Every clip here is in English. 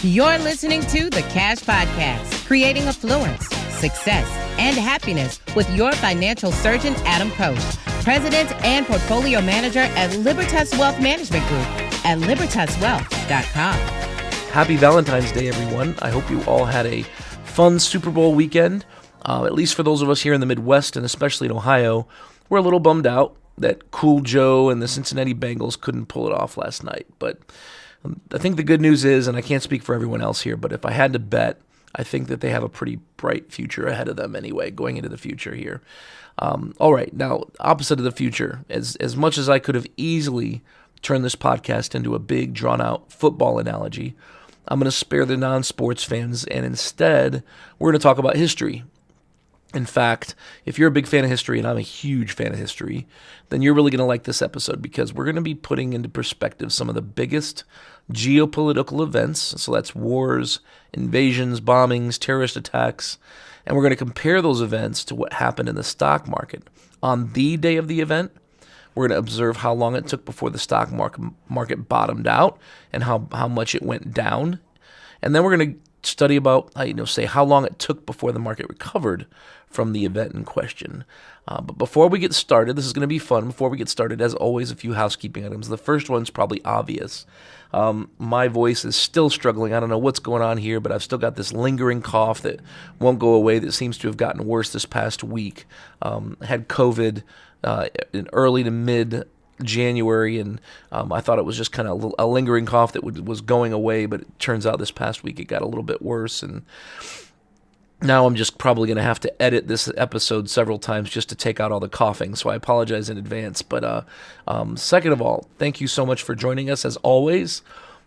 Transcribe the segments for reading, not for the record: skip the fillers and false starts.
You're listening to the Cash Podcast, creating affluence, success, and happiness with your financial surgeon, Adam Koch, President and Portfolio Manager at Libertas Wealth Management Group at libertaswealth.com. Happy Valentine's Day, everyone. I hope you all had a fun Super Bowl weekend. At least for those of us here in the Midwest and especially in Ohio, we're a little bummed out that Cool Joe and the Cincinnati Bengals couldn't pull it off last night. But I think the good news is, and I can't speak for everyone else here, but if I had to bet, I think that they have a pretty bright future ahead of them anyway, going into the future here. All right, now, opposite of the future, as much as I could have easily turned this podcast into a big, drawn-out football analogy, I'm going to spare the non-sports fans, and instead, we're going to talk about history. In fact, if you're a big fan of history, and I'm a huge fan of history, then you're really going to like this episode because we're going to be putting into perspective some of the biggest geopolitical events. So that's wars, invasions, bombings, terrorist attacks. And we're going to compare those events to what happened in the stock market. On the day of the event, we're going to observe how long it took before the stock market bottomed out and how much it went down. And then we're going to study about, say how long it took before the market recovered from the event in question. But before we get started, this is going to be fun. Before we get started, as always, a few housekeeping items. The first one's probably obvious. My voice is still struggling. I don't know what's going on here, but I've still got this lingering cough that won't go away that seems to have gotten worse this past week. I had COVID in early to mid January, and I thought it was just kind of a lingering cough that was going away, but it turns out this past week it got a little bit worse, and now I'm just probably going to have to edit this episode several times just to take out all the coughing, so I apologize in advance. But second of all, thank you so much for joining us as always.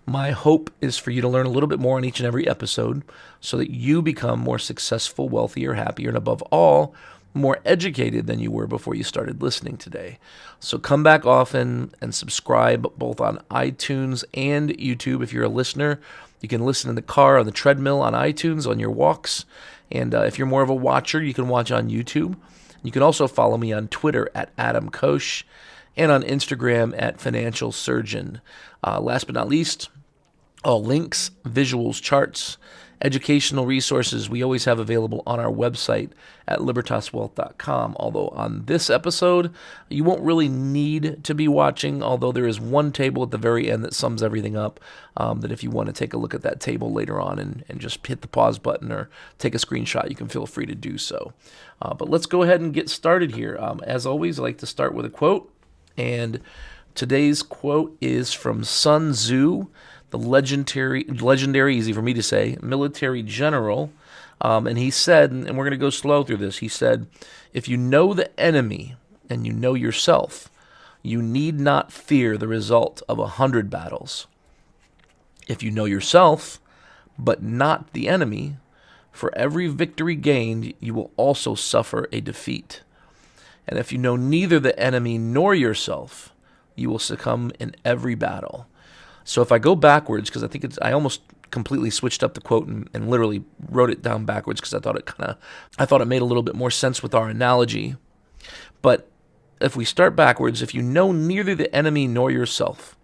My hope is for you to learn a little bit more on each and every episode so that you become more successful, wealthier, happier, and above all, more educated than you were before you started listening today. So come back often and subscribe both on iTunes and YouTube. If you're a listener, you can listen in the car, on the treadmill, on iTunes, on your walks. And if you're more of a watcher, you can watch on YouTube. You can also follow me on Twitter at Adam Koch and on Instagram at Financial Surgeon. Last but not least, all links, visuals, charts, educational resources we always have available on our website at libertaswealth.com. Although on this episode, you won't really need to be watching, although there is one table at the very end that sums everything up, that if you want to take a look at that table later on and just hit the pause button or take a screenshot, you can feel free to do so. But let's go ahead and get started here. As always, I like to start with a quote, and today's quote is from Sun Tzu, the legendary, easy for me to say, military general. And he said, and we're going to go slow through this, he said, if you know the enemy and you know yourself, you need not fear the result of 100 battles. If you know yourself, but not the enemy, for every victory gained, you will also suffer a defeat. And if you know neither the enemy nor yourself, you will succumb in every battle. So if I go backwards, because I almost completely switched up the quote and literally wrote it down backwards because I thought it made a little bit more sense with our analogy. But if we start backwards, if you know neither the enemy nor yourself,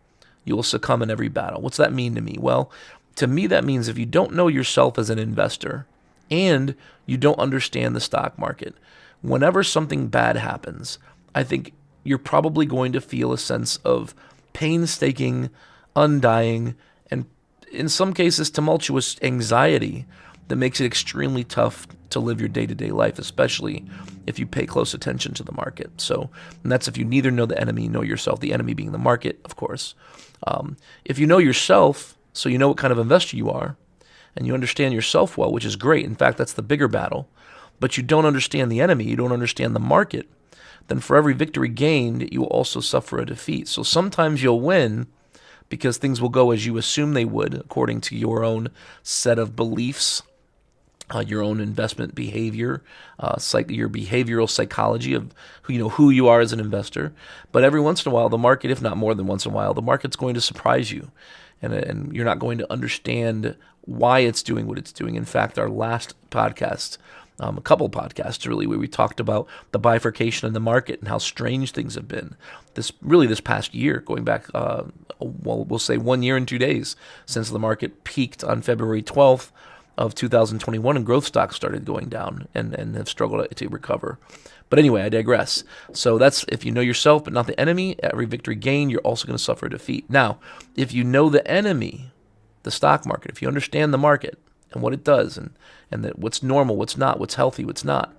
you will succumb in every battle. What's that mean to me? Well, to me that means if you don't know yourself as an investor and you don't understand the stock market, whenever something bad happens, I think you're probably going to feel a sense of painstaking, undying, and in some cases tumultuous anxiety that makes it extremely tough to live your day-to-day life, especially if you pay close attention to the market. So, and that's if you neither know the enemy nor yourself, the enemy being the market, of course. If you know yourself, so you know what kind of investor you are, and you understand yourself well, which is great. In fact, that's the bigger battle. But you don't understand the enemy, you don't understand the market, then for every victory gained, you will also suffer a defeat. So sometimes you'll win because things will go as you assume they would, according to your own set of beliefs, your own investment behavior, your behavioral psychology of who you are as an investor. But every once in a while, the market, if not more than once in a while, the market's going to surprise you, and you're not going to understand why it's doing what it's doing. In fact, our last podcast a couple podcasts really, where we talked about the bifurcation in the market and how strange things have been this past year, going back, we'll say 1 year and 2 days since the market peaked on February 12th of 2021 and growth stocks started going down and have struggled to recover. But anyway, I digress. So that's if you know yourself but not the enemy, every victory gained, you're also going to suffer defeat. Now, if you know the enemy, the stock market, if you understand the market and what it does and that what's normal, what's not, what's healthy, what's not,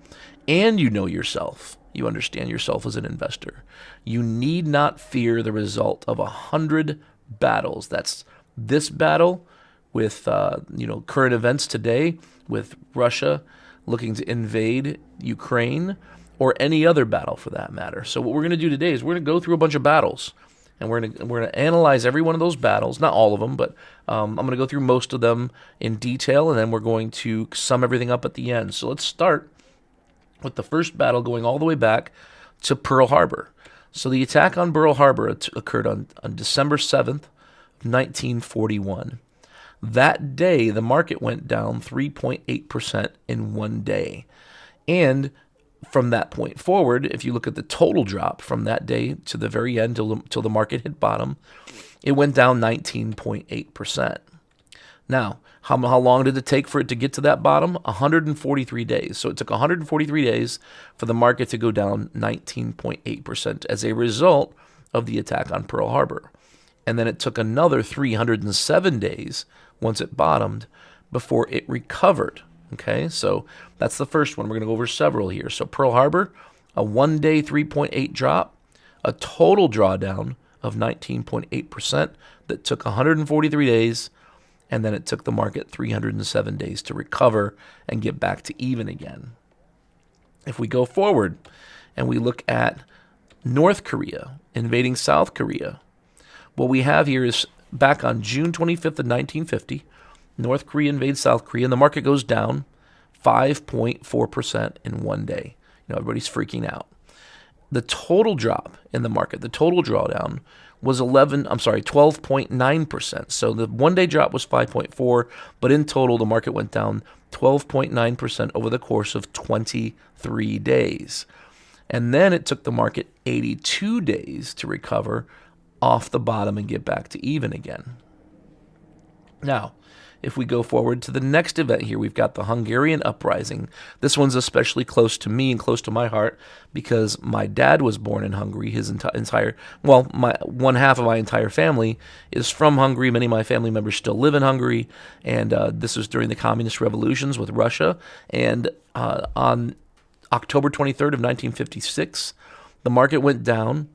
and you know yourself, you understand yourself as an investor, you need not fear the result of 100 battles. That's this battle with current events today, with Russia looking to invade Ukraine, or any other battle for that matter. So what we're going to do today is we're going to go through a bunch of battles, and we're going to analyze every one of those battles. Not all of them, but I'm going to go through most of them in detail, and then we're going to sum everything up at the end. So let's start with the first battle, going all the way back to Pearl Harbor. So the attack on Pearl Harbor occurred on December 7th, 1941. That day, the market went down 3.8% in 1 day. And from that point forward, if you look at the total drop from that day to the very end till the market hit bottom, it went down 19.8%. Now, how long did it take for it to get to that bottom? 143 days. So it took 143 days for the market to go down 19.8% as a result of the attack on Pearl Harbor. And then it took another 307 days once it bottomed before it recovered. Okay, so that's the first one. We're going to go over several here. So Pearl Harbor, a 1 day 3.8 drop, a total drawdown of 19.8% that took 143 days, and then it took the market 307 days to recover and get back to even again. If we go forward and we look at North Korea invading South Korea, what we have here is back on June 25th of 1950, North Korea invades South Korea, and the market goes down 5.4% in 1 day. Everybody's freaking out. The total drop in the market, the total drawdown, was 12.9%. So the 1 day drop was 5.4, but in total, the market went down 12.9% over the course of 23 days. And then it took the market 82 days to recover off the bottom and get back to even again. Now, if we go forward to the next event here, we've got the Hungarian uprising. This one's especially close to me and close to my heart because my dad was born in Hungary. One half of my entire family is from Hungary. Many of my family members still live in Hungary, and this was during the communist revolutions with Russia. And on October 23rd of 1956, the market went down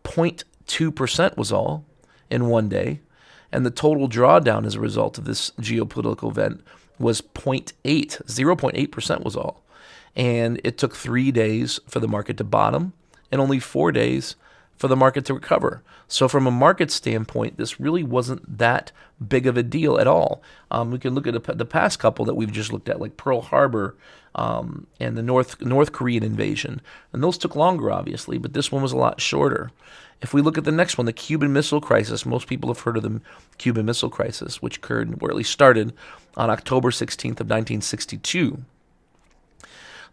0.2% was all in 1 day. And the total drawdown as a result of this geopolitical event was 0.8% was all. And it took 3 days for the market to bottom and only 4 days for the market to recover. So from a market standpoint, this really wasn't that big of a deal at all. We can look at the past couple that we've just looked at, like Pearl Harbor and the North Korean invasion. And those took longer, obviously, but this one was a lot shorter. If we look at the next one, the Cuban Missile Crisis, most people have heard of the Cuban Missile Crisis, which occurred, or at least started, on October 16th of 1962.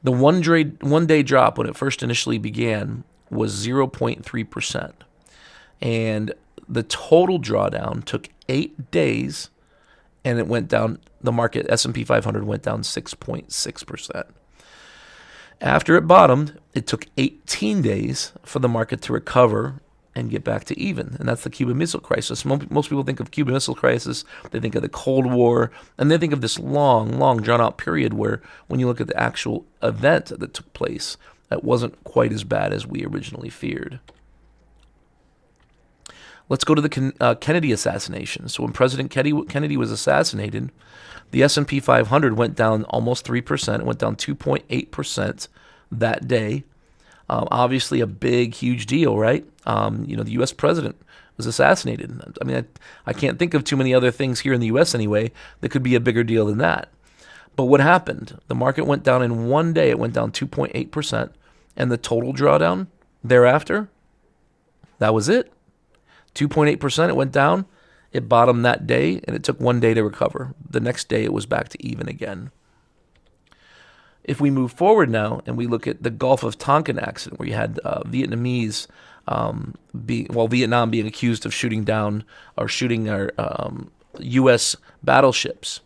The 1 day drop when it first initially began was 0.3%. And the total drawdown took 8 days, and it went down, the market, S&P 500, went down 6.6%. After it bottomed, it took 18 days for the market to recover and get back to even. And that's the Cuban Missile Crisis. Most people think of Cuban Missile Crisis, they think of the Cold War, and they think of this long, drawn-out period where when you look at the actual event that took place, that wasn't quite as bad as we originally feared. Let's go to the Kennedy assassination. So when President Kennedy was assassinated, the S&P 500 went down almost 3%. It went down 2.8% that day. Obviously a big, huge deal, right? The U.S. president was assassinated. I mean, I can't think of too many other things here in the U.S. anyway that could be a bigger deal than that. But what happened? The market went down in 1 day. It went down 2.8%. And the total drawdown thereafter, that was it. 2.8%, it went down. It bottomed that day, and it took 1 day to recover. The next day, it was back to even again. If we move forward now and we look at the Gulf of Tonkin accident, where you had Vietnamese, Vietnam being accused of shooting down or shooting our U.S. battleships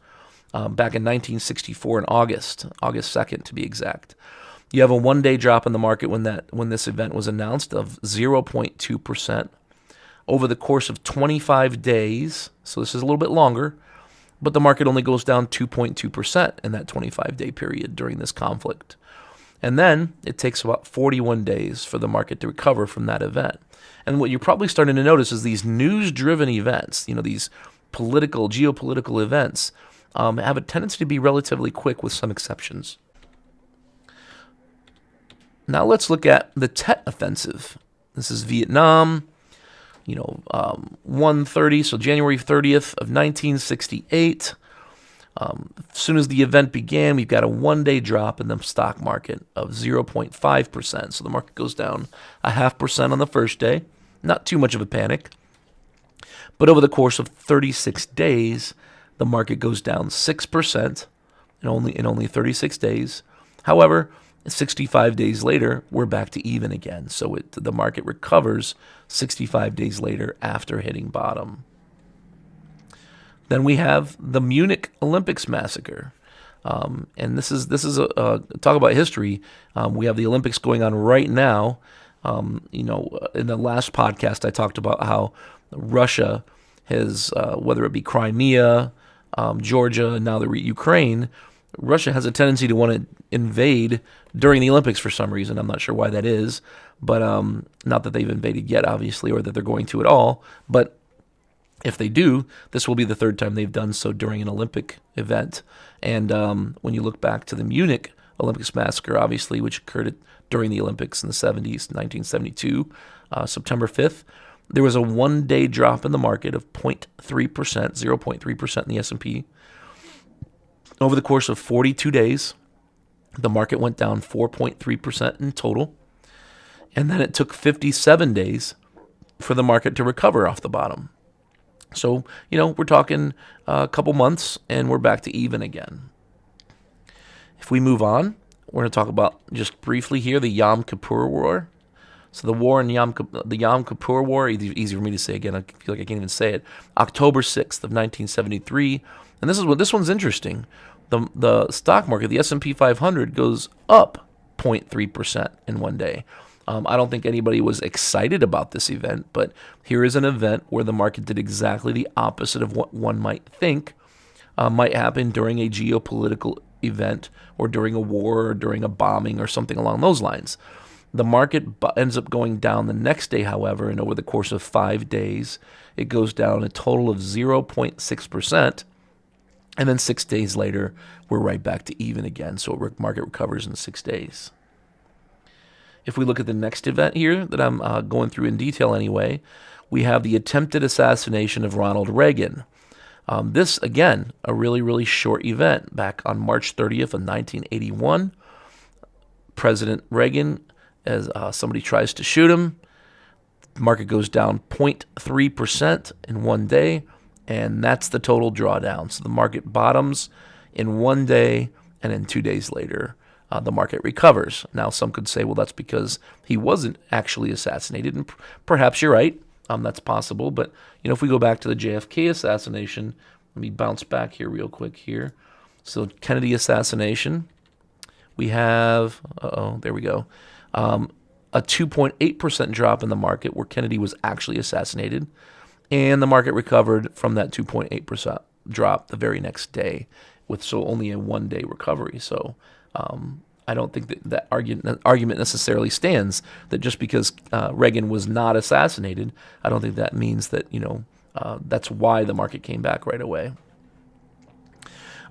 back in 1964 in August 2nd to be exact. You have a one-day drop in the market when this event was announced of 0.2%. Over the course of 25 days, so this is a little bit longer, but the market only goes down 2.2% in that 25-day period during this conflict. And then it takes about 41 days for the market to recover from that event. And what you're probably starting to notice is these news-driven events, these geopolitical events, have a tendency to be relatively quick with some exceptions. Now let's look at the Tet Offensive. This is Vietnam. 1:30, so January 30th of 1968. As soon as the event began, we've got a one-day drop in the stock market of 0.5%. So the market goes down 0.5% on the first day. Not too much of a panic. But over the course of 36 days, the market goes down 6% in only 36 days. However, 65 days later, we're back to even again. So the market recovers 65 days later after hitting bottom. Then we have the Munich Olympics massacre. And this is a talk about history. We have the Olympics going on right now. In the last podcast, I talked about how Russia has, whether it be Crimea, Georgia, and now the Ukraine, Russia has a tendency to want to invade during the Olympics for some reason. I'm not sure why that is, but not that they've invaded yet, obviously, or that they're going to at all. But if they do, this will be the third time they've done so during an Olympic event. And when you look back to the Munich Olympics massacre, obviously, which occurred during the Olympics in the 70s, 1972, September 5th, there was a one-day drop in the market of 0.3% in the S&P. Over the course of 42 days, the market went down 4.3% in total. And then it took 57 days for the market to recover off the bottom. So, we're talking a couple months and we're back to even again. If we move on, we're going to talk about just briefly here the Yom Kippur War. So the war in the Yom Kippur War, easy for me to say again, I feel like I can't even say it, October 6th of 1973. And this one's interesting. The stock market, the S&P 500, goes up 0.3% in one day. I don't think anybody was excited about this event, but here is an event where the market did exactly the opposite of what one might think might happen during a geopolitical event or during a war or during a bombing or something along those lines. The market ends up going down the next day, however, and over the course of 5 days, it goes down a total of 0.6%. And then 6 days later, we're right back to even again. So market recovers in 6 days. If we look at the next event here that I'm going through in detail anyway, we have the attempted assassination of Ronald Reagan. This, again, a really, really short event. Back on March 30th of 1981, President Reagan, as somebody tries to shoot him, the market goes down 0.3% in one day. And that's the total drawdown. So the market bottoms in 1 day, and then 2 days later, the market recovers. Now, some could say, well, that's because he wasn't actually assassinated. And perhaps you're right. That's possible. But, if we go back to the JFK assassination, let me bounce back here real quick here. So Kennedy assassination, we have, there we go, a 2.8% drop in the market where Kennedy was actually assassinated. And the market recovered from that 2.8% drop the very next day with only a one-day recovery. So I don't think that argument necessarily stands that just because Reagan was not assassinated, I don't think that means that, that's why the market came back right away.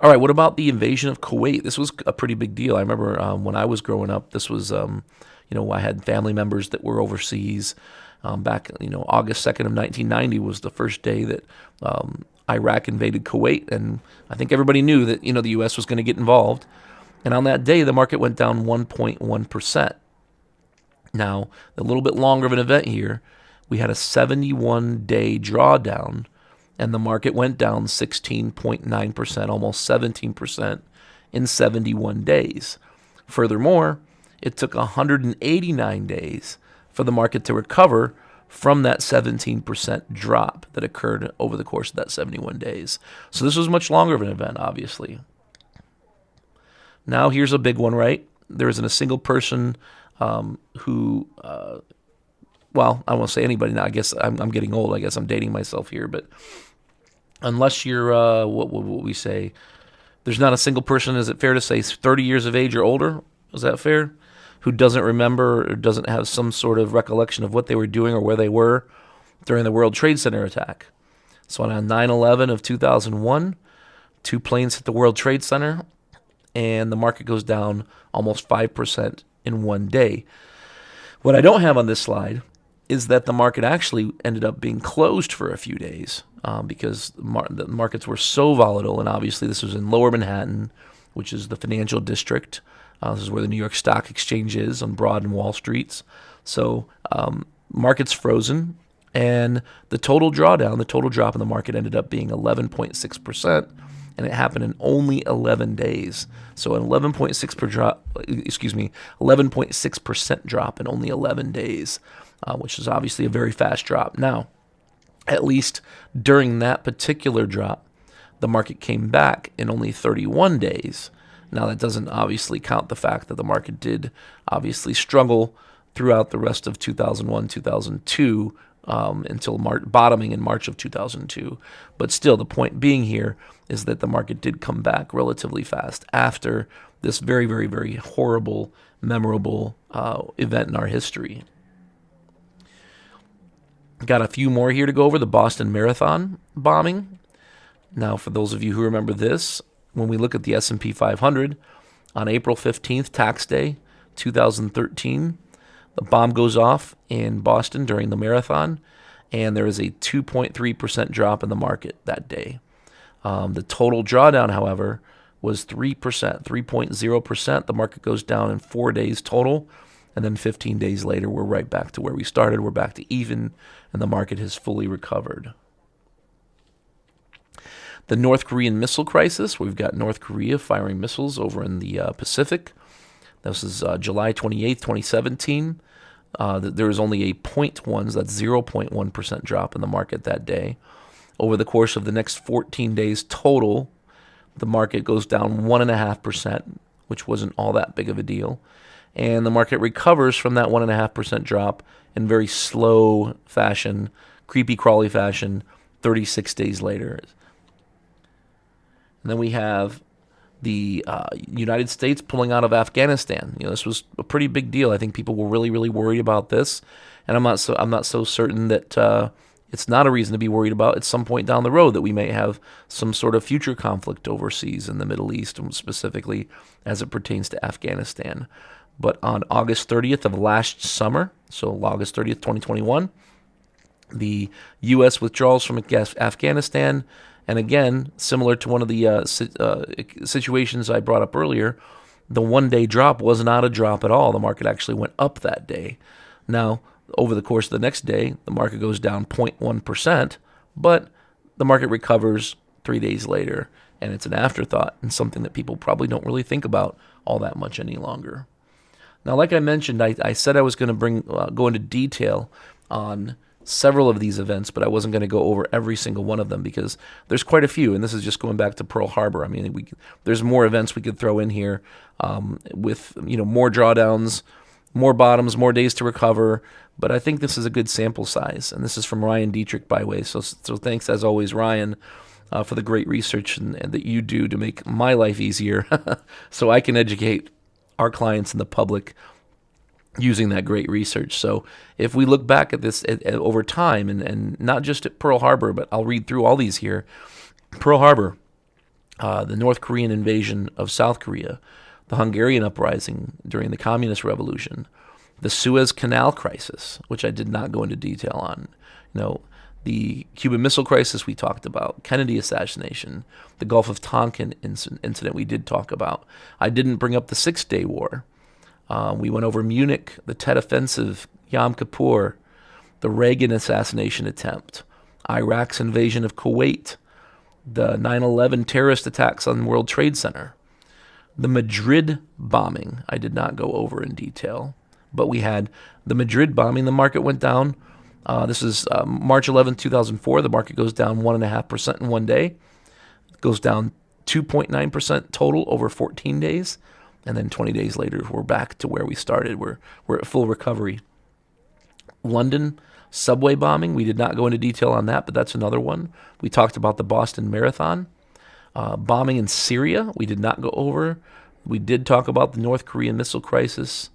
All right, what about the invasion of Kuwait? This was a pretty big deal. I remember when I was growing up, this was, I had family members that were overseas. Back, August 2nd of 1990 was the first day that Iraq invaded Kuwait, and I think everybody knew that, the U.S. was going to get involved. And on that day, the market went down 1.1%. Now, a little bit longer of an event here, we had a 71-day drawdown, and the market went down 16.9%, almost 17% in 71 days. Furthermore, it took 189 days for the market to recover from that 17% drop that occurred over the course of that 71 days. So this was much longer of an event, obviously. Now here's a big one, right? There isn't a single person who, well, I won't say anybody now. I guess I'm getting old. I guess I'm dating myself here. But unless you're, what would we say? There's not a single person, is it fair to say, 30 years of age or older? Is that fair? Who doesn't remember or doesn't have some sort of recollection of what they were doing or where they were during the World Trade Center attack. So on 9/11 of 2001, 2 planes hit the World Trade Center, and the market goes down almost 5% in one day. What I don't have on this slide is that the market actually ended up being closed for a few days because the markets were so volatile, and obviously this was in Lower Manhattan, which is the financial district. This is where the New York Stock Exchange is on Broad and Wall Streets. So markets frozen, and the total drop in the market ended up being 11.6%, and it happened in only 11 days. So an 11.6% drop in only 11 days, which is obviously a very fast drop. Now, at least during that particular drop, the market came back in only 31 days. Now, that doesn't obviously count the fact that the market did obviously struggle throughout the rest of 2001, 2002, until bottoming in March of 2002. But still, the point being here is that the market did come back relatively fast after this very, very, very horrible, memorable event in our history. Got a few more here to go over. The Boston Marathon bombing. Now, for those of you who remember this, when we look at the S&P 500, on April 15th, tax day, 2013, the bomb goes off in Boston during the marathon, and there is a 2.3% drop in the market that day. The total drawdown, however, was 3%, 3.0%. The market goes down in 4 days total, and then 15 days later, we're right back to where we started. We're back to even, and the market has fully recovered. The North Korean missile crisis. We've got North Korea firing missiles over in the Pacific. This is July 28th, 2017. There was only a 0.1, so that's 0.1% drop in the market that day. Over the course of the next 14 days total, the market goes down 1.5%, which wasn't all that big of a deal. And the market recovers from that 1.5% drop in very slow fashion, creepy crawly fashion, 36 days later. And then we have the United States pulling out of Afghanistan. This was a pretty big deal. I think people were really, really worried about this, and I'm not so certain that it's not a reason to be worried about at some point down the road that we may have some sort of future conflict overseas in the Middle East, and specifically as it pertains to Afghanistan. But on August 30th of last summer, so August 30th, 2021, the U.S. withdrawals from Afghanistan. And again, similar to one of the situations I brought up earlier, the one-day drop was not a drop at all. The market actually went up that day. Now, over the course of the next day, the market goes down 0.1%, but the market recovers 3 days later, and it's an afterthought and something that people probably don't really think about all that much any longer. Now, like I mentioned, I said I was going to go into detail on several of these events, but I wasn't going to go over every single one of them because there's quite a few, and this is just going back to Pearl Harbor. I mean, there's more events we could throw in here with more drawdowns, more bottoms, more days to recover, but I think this is a good sample size, and this is from Ryan Dietrich, by the way. So thanks, as always, Ryan, for the great research and that you do to make my life easier so I can educate our clients and the public using that great research. So if we look back at this over time, and not just at Pearl Harbor, but I'll read through all these here. Pearl Harbor, the North Korean invasion of South Korea, the Hungarian uprising during the Communist Revolution, the Suez Canal crisis, which I did not go into detail on, the Cuban Missile Crisis we talked about, Kennedy assassination, the Gulf of Tonkin incident we did talk about. I didn't bring up the Six-Day War. We went over Munich, the Tet Offensive, Yom Kippur, the Reagan assassination attempt, Iraq's invasion of Kuwait, the 9/11 terrorist attacks on World Trade Center, The Madrid bombing, I did not go over in detail, but we had the Madrid bombing. The market went down. This is March 11th, 2004. The market goes down 1.5% in one day. It goes down 2.9% total over 14 days. And then 20 days later, we're back to where we started. We're at full recovery. London subway bombing, we did not go into detail on that, but that's another one. We talked about the Boston Marathon. Bombing in Syria, we did not go over. We did talk about the North Korean missile crisis.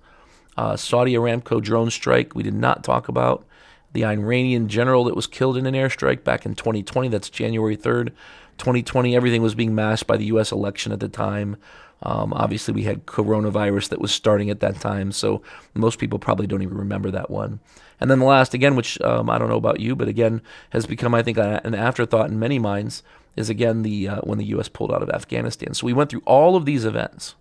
Saudi Aramco drone strike, we did not talk about. The Iranian general that was killed in an airstrike back in 2020, that's January 3rd, 2020. Everything was being masked by the U.S. election at the time. Obviously, we had coronavirus that was starting at that time, so most people probably don't even remember that one. And then the last, again, which I don't know about you, but again, has become, I think, an afterthought in many minds, is again when the U.S. pulled out of Afghanistan. So we went through all of these events,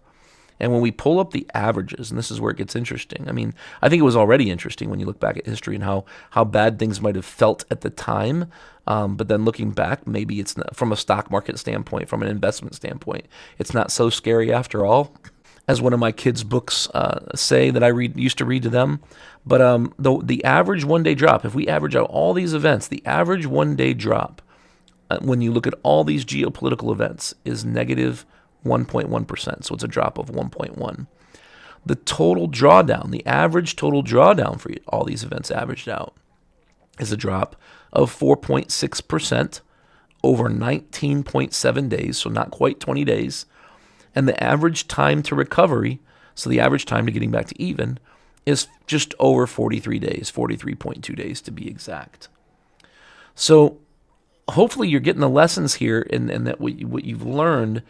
and when we pull up the averages, and this is where it gets interesting. I mean, I think it was already interesting when you look back at history and how bad things might have felt at the time. But then looking back, maybe it's not, from a stock market standpoint, from an investment standpoint, it's not so scary after all, as one of my kids' books say that I used to read to them. But the average one-day drop, if we average out all these events, the average one-day drop, when you look at all these geopolitical events, is negative 1.1%. So it's a drop of 1.1. The total drawdown, the average total drawdown for all these events averaged out, is a drop of 4.6% over 19.7 days, so not quite 20 days. And the average time to recovery, so the average time to getting back to even, is just over 43 days, 43.2 days to be exact. So hopefully you're getting the lessons here, and that what you've learned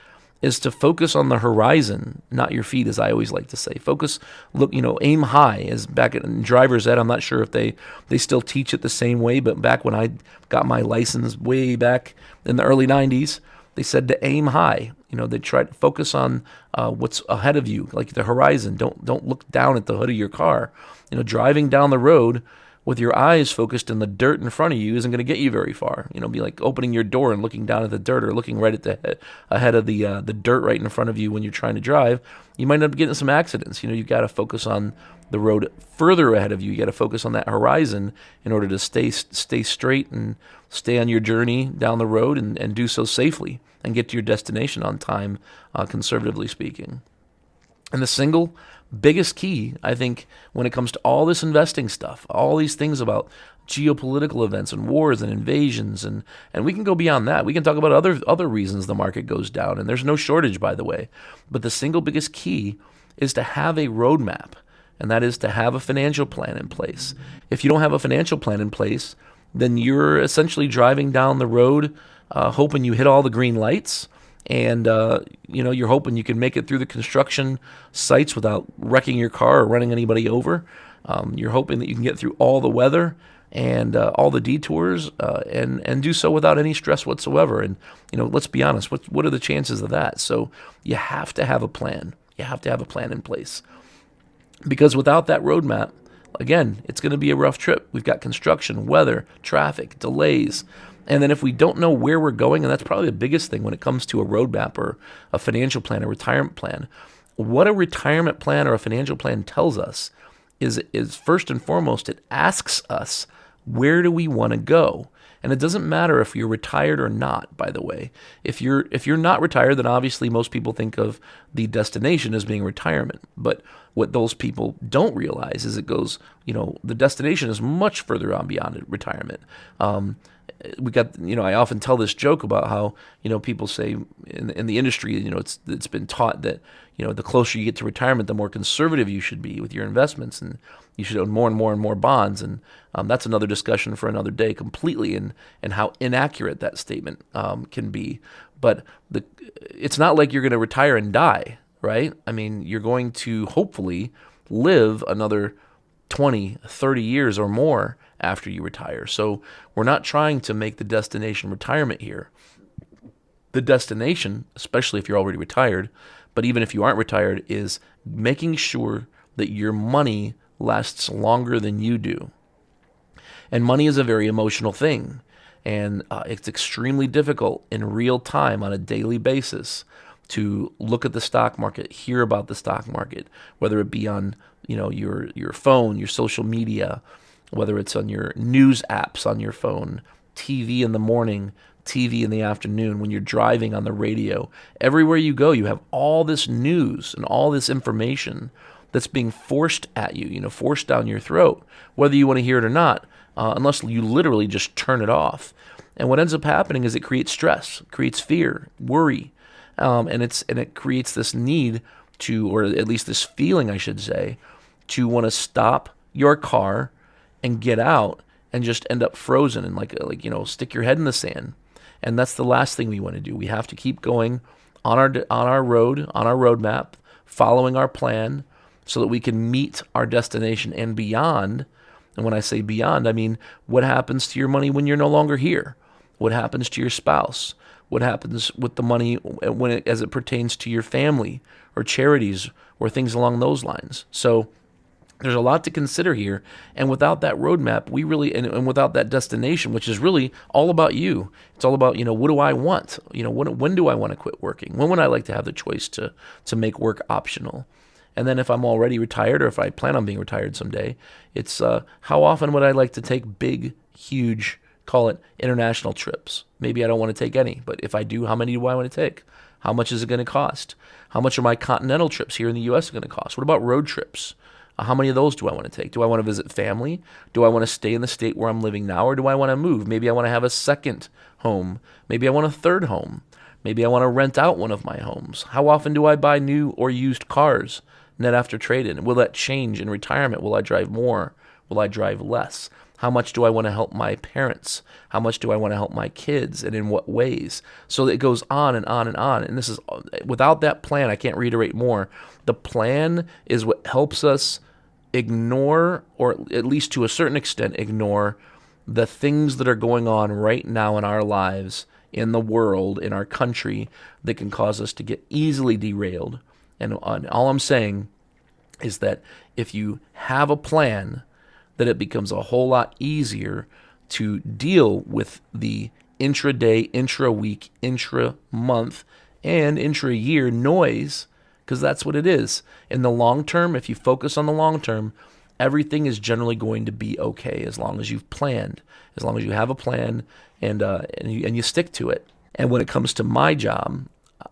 is to focus on the horizon, not your feet, as I always like to say. Focus, look, aim high. As back in driver's ed, I'm not sure if they still teach it the same way, but back when I got my license way back in the early 90s, they said to aim high. They try to focus on what's ahead of you, like the horizon. Don't look down at the hood of your car. Driving down the road with your eyes focused in the dirt in front of you isn't going to get you very far. Be like opening your door and looking down at the dirt, or looking right at the ahead of the dirt right in front of you when you're trying to drive. You might end up getting some accidents. You've got to focus on the road further ahead of you. You got to focus on that horizon in order to stay straight and stay on your journey down the road and do so safely and get to your destination on time, conservatively speaking. And the single biggest key, I think, when it comes to all this investing stuff, all these things about geopolitical events and wars and invasions, and we can go beyond that. We can talk about other reasons the market goes down, and there's no shortage, by the way. But the single biggest key is to have a roadmap, and that is to have a financial plan in place. If you don't have a financial plan in place, then you're essentially driving down the road hoping you hit all the green lights, and you're hoping you can make it through the construction sites without wrecking your car or running anybody over. You're hoping that you can get through all the weather and all the detours and do so without any stress whatsoever. And let's be honest, what are the chances of that? So you have to have a plan. You have to have a plan in place, because without that roadmap, again, it's going to be a rough trip. We've got construction, weather, traffic, delays. And then if we don't know where we're going, and that's probably the biggest thing when it comes to a roadmap or a financial plan, a retirement plan, what a retirement plan or a financial plan tells us is first and foremost, it asks us, where do we want to go? And it doesn't matter if you're retired or not, by the way. If you're not retired, then obviously most people think of the destination as being retirement. But what those people don't realize is it goes, the destination is much further on beyond retirement. We got, I often tell this joke about how, people say in the industry, it's been taught that, the closer you get to retirement, the more conservative you should be with your investments, and you should own more and more and more bonds. And that's another discussion for another day completely, and how inaccurate that statement can be. But it's not like you're going to retire and die, right? I mean, you're going to hopefully live another 20, 30 years or more after you retire. So we're not trying to make the destination retirement here. The destination, especially if you're already retired, but even if you aren't retired, is making sure that your money lasts longer than you do. And money is a very emotional thing, and it's extremely difficult in real time on a daily basis to look at the stock market, hear about the stock market, whether it be on your phone, your social media, whether it's on your news apps on your phone, TV in the morning, TV in the afternoon, when you're driving on the radio. Everywhere you go, you have all this news and all this information that's being forced at you, forced down your throat, whether you want to hear it or not, unless you literally just turn it off. And what ends up happening is it creates stress, creates fear, worry, and it creates this need to, or at least this feeling, I should say, to want to stop your car and get out and just end up frozen and stick your head in the sand. And that's the last thing we want to do. We have to keep going on our roadmap, following our plan, so that we can meet our destination and beyond. And when I say beyond, I mean what happens to your money when you're no longer here? What happens to your spouse? What happens with the money as it pertains to your family or charities or things along those lines? So there's a lot to consider here, and without that roadmap, we really, and without that destination, which is really all about you. It's all about, what do I want? When do I want to quit working? When would I like to have the choice to make work optional? And then if I'm already retired, or if I plan on being retired someday, it's how often would I like to take big, huge, call it international trips? Maybe I don't want to take any, but if I do, how many do I want to take? How much is it going to cost? How much are my continental trips here in the U.S. going to cost? What about road trips? How many of those do I want to take? Do I want to visit family? Do I want to stay in the state where I'm living now, or do I want to move? Maybe I want to have a second home. Maybe I want a third home. Maybe I want to rent out one of my homes. How often do I buy new or used cars, net after trade-in? Will that change in retirement? Will I drive more? Will I drive less? How much do I want to help my parents? How much do I want to help my kids, and in what ways? So it goes on and on and on. And this is, without that plan, I can't reiterate more. The plan is what helps us ignore, or at least to a certain extent ignore, the things that are going on right now in our lives, in the world, in our country, that can cause us to get easily derailed. And all I'm saying is that if you have a plan, that it becomes a whole lot easier to deal with the intraday, intra-week, intra-month, and intra-year noise, because that's what it is. In the long term, if you focus on the long term, everything is generally going to be okay as long as you've planned, as long as you have a plan and you stick to it. And when it comes to my job,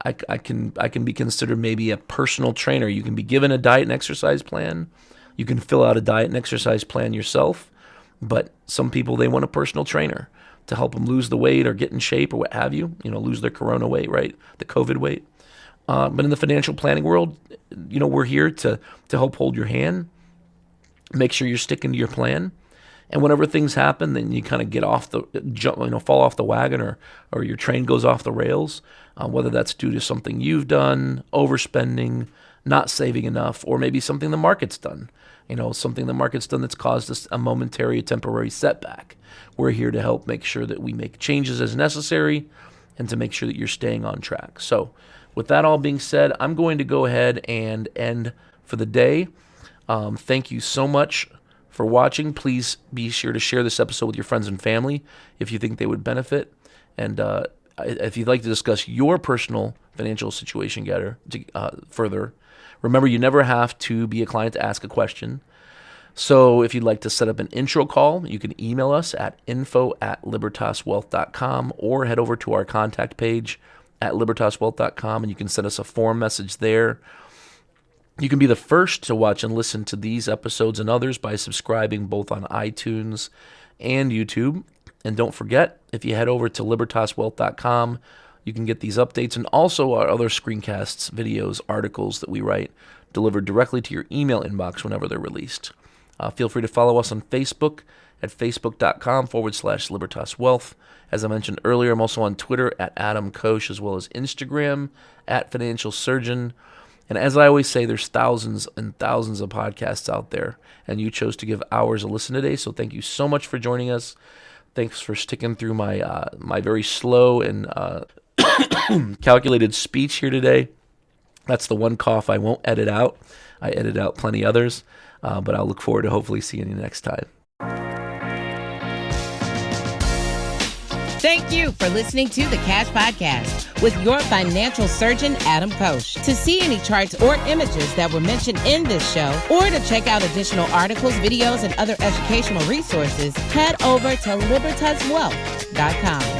I can be considered maybe a personal trainer. You can be given a diet and exercise plan. You can fill out a diet and exercise plan yourself, but some people, they want a personal trainer to help them lose the weight or get in shape or what have you, lose their corona weight, right? The COVID weight. But in the financial planning world, we're here to help hold your hand, make sure you're sticking to your plan. And whenever things happen, then you kind of get off fall off the wagon, or your train goes off the rails, whether that's due to something you've done, overspending, not saving enough, or maybe something the market's done. Something the market's done that's caused us a momentary, temporary setback. We're here to help make sure that we make changes as necessary and to make sure that you're staying on track. So with that all being said, I'm going to go ahead and end for the day. Thank you so much for watching. Please be sure to share this episode with your friends and family if you think they would benefit. And if you'd like to discuss your personal financial situation further, remember, you never have to be a client to ask a question. So if you'd like to set up an intro call, you can email us at info@libertaswealth.com or head over to our contact page at libertaswealth.com, and you can send us a form message there. You can be the first to watch and listen to these episodes and others by subscribing both on iTunes and YouTube. And don't forget, if you head over to libertaswealth.com, you can get these updates and also our other screencasts, videos, articles that we write delivered directly to your email inbox whenever they're released. Feel free to follow us on Facebook at facebook.com/LibertasWealth. As I mentioned earlier, I'm also on Twitter at Adam Koch, as well as Instagram at Financial Surgeon. And as I always say, there's thousands and thousands of podcasts out there, and you chose to give hours a listen today, so thank you so much for joining us. Thanks for sticking through my my very slow and calculated speech here today. That's the one cough I won't edit out. I edit out plenty others, but I'll look forward to hopefully seeing you next time. Thank you for listening to the Cash Podcast with your financial surgeon, Adam Koch. To see any charts or images that were mentioned in this show, or to check out additional articles, videos, and other educational resources, head over to libertaswealth.com.